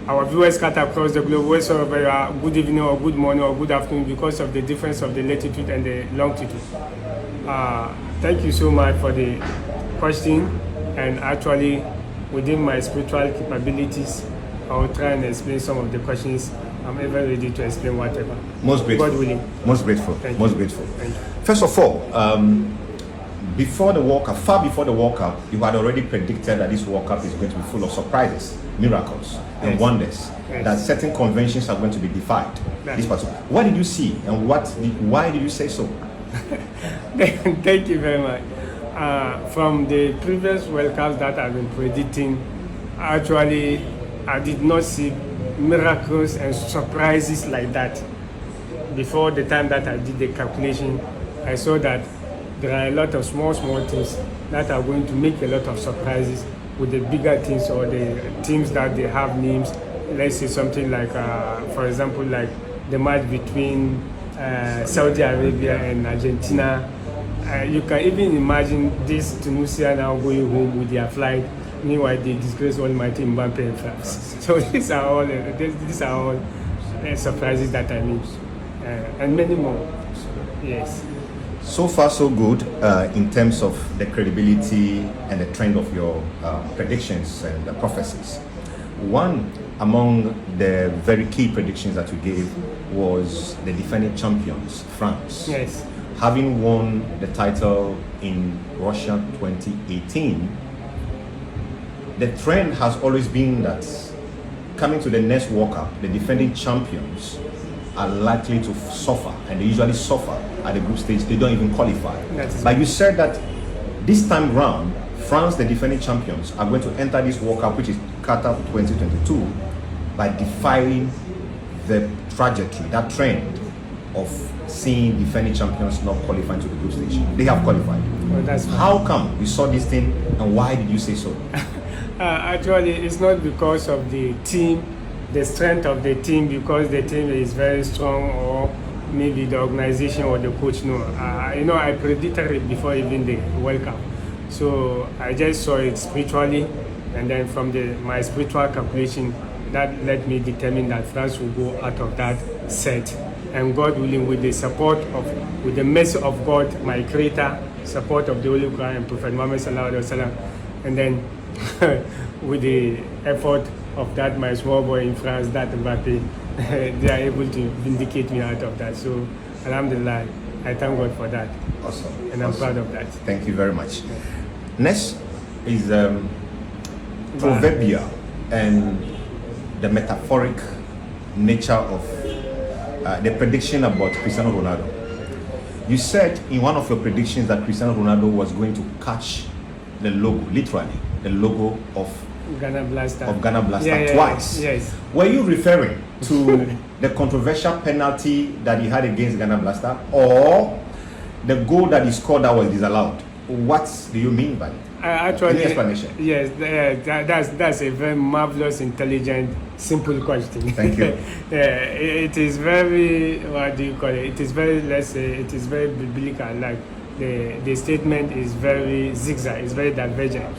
our viewers cut across the globe, whether good evening or good morning or good afternoon, because of the difference of the latitude and the longitude. Thank you so much for the question, and actually within my spiritual capabilities, I will try and explain some of the questions. I'm ever ready to explain whatever. Most grateful. God willing. Most grateful. Thank Most you. grateful. Thank you. First of all, before the World Cup, far before the World Cup, you had already predicted that this World Cup is going to be full of surprises, miracles, and Yes. wonders. Yes. That certain conventions are going to be defied. Yes. This particular. What did you see, and why did you say so? Thank you very much. From the previous World Cups that I've been predicting, actually, I did not see miracles and surprises like that. Before the time that I did the calculation, I saw that there are a lot of small things that are going to make a lot of surprises with the bigger teams or the teams that they have names. Let's say something like, for example, like the match between Saudi Arabia and Argentina. You can even imagine this Tunisia now going home with their flight. Meanwhile, they disgrace Almighty Mbappe in France. So these are all surprises that I made, and many more. Yes. So far, so good in terms of the credibility and the trend of your predictions and the prophecies. One among the very key predictions that you gave was the defending champions, France. Yes. Having won the title in Russia 2018, the trend has always been that coming to the next World Cup, the defending champions are likely to suffer, and they usually suffer at the group stage. They don't even qualify. But you said that this time round, France, the defending champions, are going to enter this World Cup, which is Qatar 2022, by defying the trajectory, that trend of seeing defending champions not qualifying to the group stage. They have qualified. Well, that's fine. How come you saw this thing, and why did you say so? Actually, it's not because of the team, the strength of the team, because the team is very strong, or maybe the organization or the coach. No, I predicted it before even the World Cup. So I just saw it spiritually, and then from my spiritual calculation, that let me determine that France will go out of that set. And God willing, with the support with the mercy of God, my Creator, support of the Holy Quran and Prophet Muhammad sallallahu alaihi wasallam, and then with the effort of that my small boy in France, that Mbappe, they are able to vindicate me out of that. So, alhamdulillah, I thank God for that. Awesome. And I'm proud of that. Thank you very much. Next is proverbial and the metaphoric nature of the prediction about Cristiano Ronaldo. You said in one of your predictions that Cristiano Ronaldo was going to catch the logo, literally, the logo of Ghana Blaster. Twice. Yes. Were you referring to the controversial penalty that he had against Ghana Blaster, or the goal that he scored that was disallowed? What do you mean by it? Actually, any explanation? Yes, that's a very marvelous, intelligent, simple question. Thank you. It is very, what do you call it? It is very, let's say, it is very biblical. Like the statement is very zigzag, it's very divergent.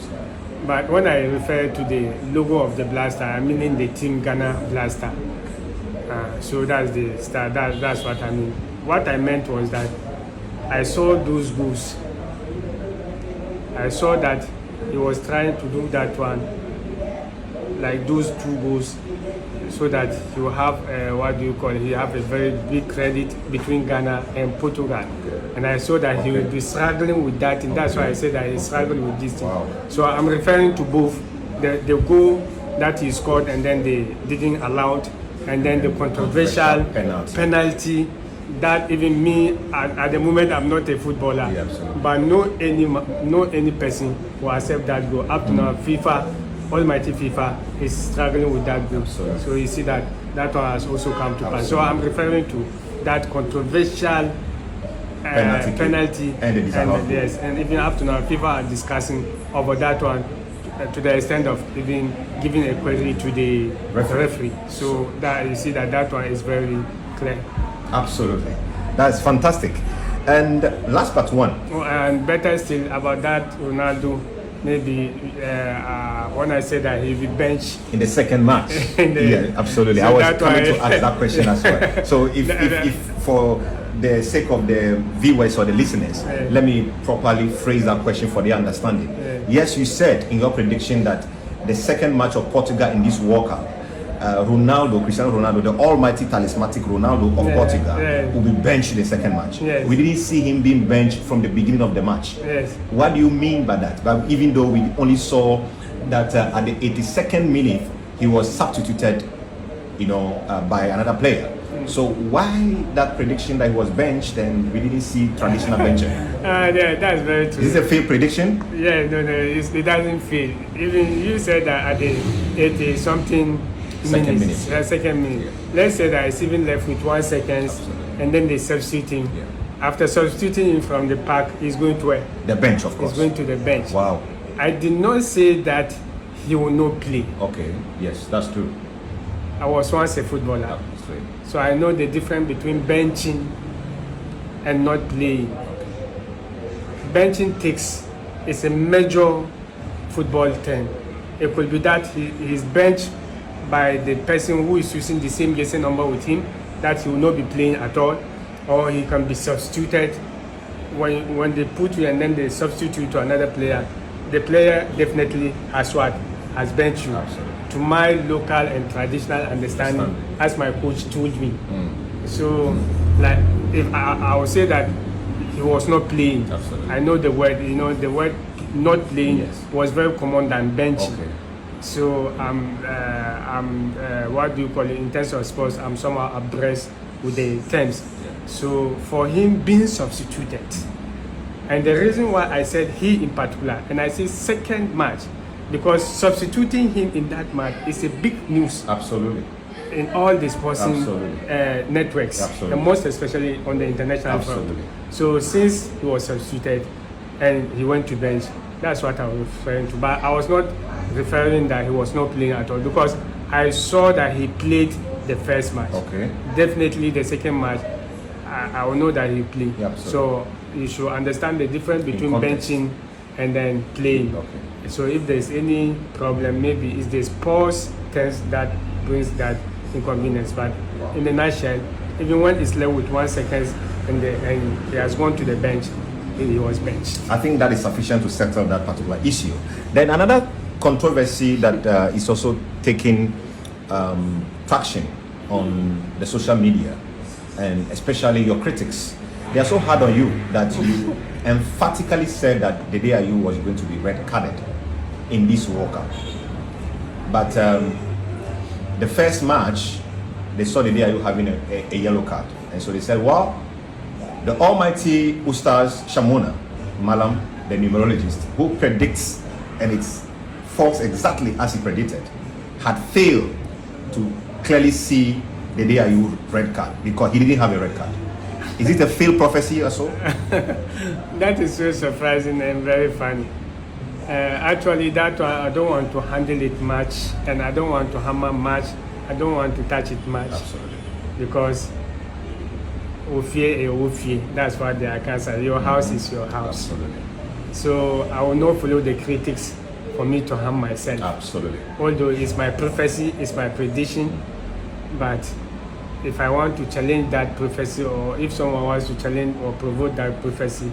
But when I refer to the logo of the blaster, I'm meaning the team Ghana Blaster. So that's the star. That's what I mean. What I meant was that I saw those goals. I saw that he was trying to do that one, like those two goals, so that he will have what do you call it? He have a very big credit between Ghana and Portugal, and I saw that he will be struggling with that, and that's why I said that he's struggling with this thing. Wow. So I'm referring to both the goal that he scored and then they didn't allow it, and then the controversial penalty that even me at the moment I'm not a footballer, Yeah, but no any person will accept that goal. Up to now, FIFA, Almighty FIFA is struggling with that goal. Absolutely. So you see that one has also come to pass. So I'm referring to that controversial penalty and yes, and even up to now FIFA are discussing over that one to the extent of even giving a query to the referee. So that you see that one is very clear. Absolutely. That's fantastic. And last but one. And better still about that Ronaldo, maybe when I said that he'll be benched in the second match. Yeah, absolutely. So I was that's coming why- to ask that question as well. So if for the sake of the viewers or the listeners, let me properly phrase that question for their understanding. Yes, you said in your prediction that the second match of Portugal in this World Cup, Cristiano Ronaldo, the almighty talismanic Ronaldo of Portugal, will be benched in the second match. Yes. We didn't see him being benched from the beginning of the match. Yes. What do you mean by that? But even though we only saw that at the 82nd minute he was substituted, by another player. So why that prediction that he was benched and we didn't see traditional benching? Yeah, that's very true. Is this a failed prediction? Yeah, no, it doesn't fail. Even you said that at the 80 something Second minutes, second minute. Let's say that it's even left with 1 second, and then they substitute him. Yeah. After substituting him from the park, he's going to where? The bench, of course. He's going to the bench. Wow. I did not say that he will not play. Okay. Yes, that's true. I was once a footballer, That's right. so I know the difference between benching and not playing. Benching is a major football term. It could be that he is benched by the person who is using the same jersey number with him, that he will not be playing at all, or he can be substituted when they put you and then they substitute you to another player. The player definitely has benched you. Absolutely. To my local and traditional understanding, as my coach told me. So, like, if I would say that he was not playing. Absolutely. I know the word. The word not playing Yes. was very common than benching. Okay. So I'm what do you call it in terms of sports? I'm somehow abreast with the terms. So for him being substituted, and the reason why I said he in particular, and I say second match, because substituting him in that match is a big news Absolutely. in all the sporting Absolutely. networks, Absolutely. and most especially on the international Absolutely. front. So since he was substituted and he went to bench, that's what I was referring to. But I was not referring that he was not playing at all, because I saw that he played the first match. Okay. Definitely the second match, I will know that he played. Yeah, absolutely. So you should understand the difference between context. benching and then playing. Okay. So if there's any problem, maybe it's the sports test that brings that inconvenience. But in a nutshell, even when it's left with 1 second and he has gone to the bench, he was benched. I think that is sufficient to settle that particular issue. Then another controversy that is also taking traction on the social media, and especially your critics, they are so hard on you that you emphatically said that the DIU was going to be red carded in this World Cup. But the first match, they saw the DIU having a yellow card, and so they said, well, the almighty Ustaz Shamuna, Mallam, the numerologist, who predicts and it falls exactly as he predicted, had failed to clearly see the DIU red card because he didn't have a red card. Is it a failed prophecy or so? That is so surprising and very funny. Actually, that one, I don't want to handle it much, and I don't want to hammer much. I don't want to touch it much. Absolutely. Because that's what they are cancer. Your house is your house. Absolutely. So I will not follow the critics for me to harm myself. Absolutely. Although it's my prophecy, it's my prediction, but if I want to challenge that prophecy, or if someone wants to challenge or provoke that prophecy,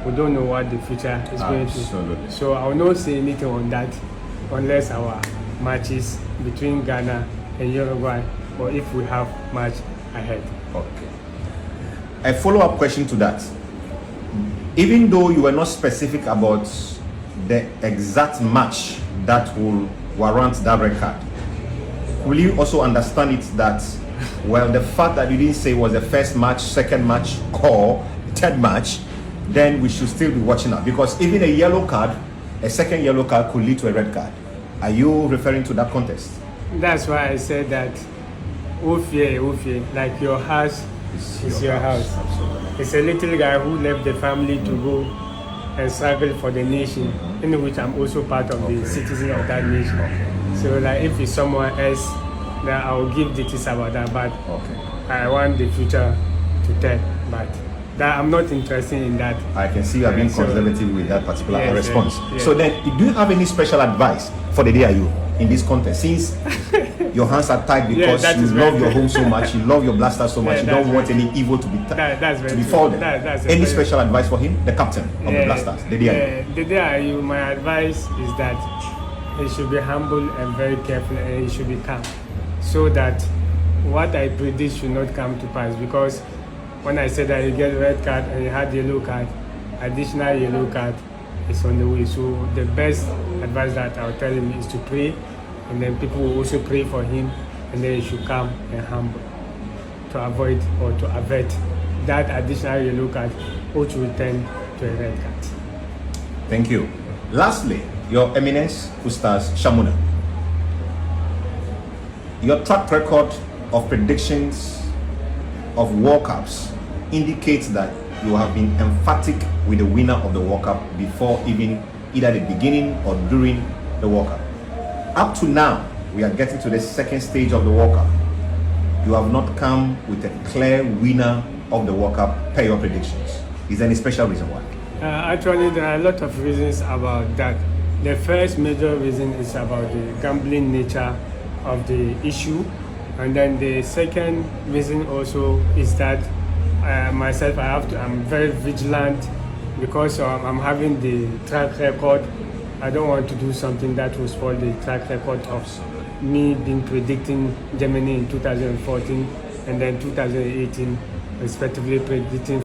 we don't know what the future is going to. Absolutely. So I will not say anything on that unless our matches between Ghana and Uruguay, or if we have match ahead. Okay. A follow-up question to that. Even though you were not specific about the exact match that will warrant that red card, will you also understand it that, well, the fact that you didn't say it was the first match, second match, or third match, then we should still be watching out? Because even a yellow card, a second yellow card could lead to a red card. Are you referring to that context? That's why I said that Ufie, like your house is your house. Absolutely. It's a little guy who left the family to go and struggle for the nation, in which I'm also part of the citizen of that nation. So like if it's someone else, then I will give details about that, but I want the future to tell. But that I'm not interested in that. I can see you are being So- conservative with that particular Yes, response. yes. So then, do you have any special advice for the DIU in this context? Since your hands are tied because that you is love very your fair. home so much, you love your blaster so much, Yeah, you don't that's want very any evil to be That's very to be true. folded. That's a Any very- special advice for him, the captain of the Blasters, the DIU? The DIU, my advice is that he should be humble and very careful, and he should be calm, so that what I predict should not come to pass. Because when I said that he get red card and he had yellow card, additional yellow card is on the way. So the best advice that I'll tell him is to pray, and then people will also pray for him, and then he should come and humble to avoid or to avert that additional yellow card, which will turn to a red card. Thank you. Lastly, Your Eminence, Ustaz Shamuna. Your track record of predictions of World Cups indicates that you have been emphatic with the winner of the World Cup before even either the beginning or during the World Cup. Up to now, we are getting to the second stage of the World Cup. You have not come with a clear winner of the World Cup per your predictions. Is there any special reason why? Actually, there are a lot of reasons about that. The first major reason is about the gambling nature of the issue, and then the second reason also is that myself, I'm very vigilant because I'm having the track record. I don't want to do something that will spoil the track record of me being predicting Germany in 2014 and then 2018, respectively predicting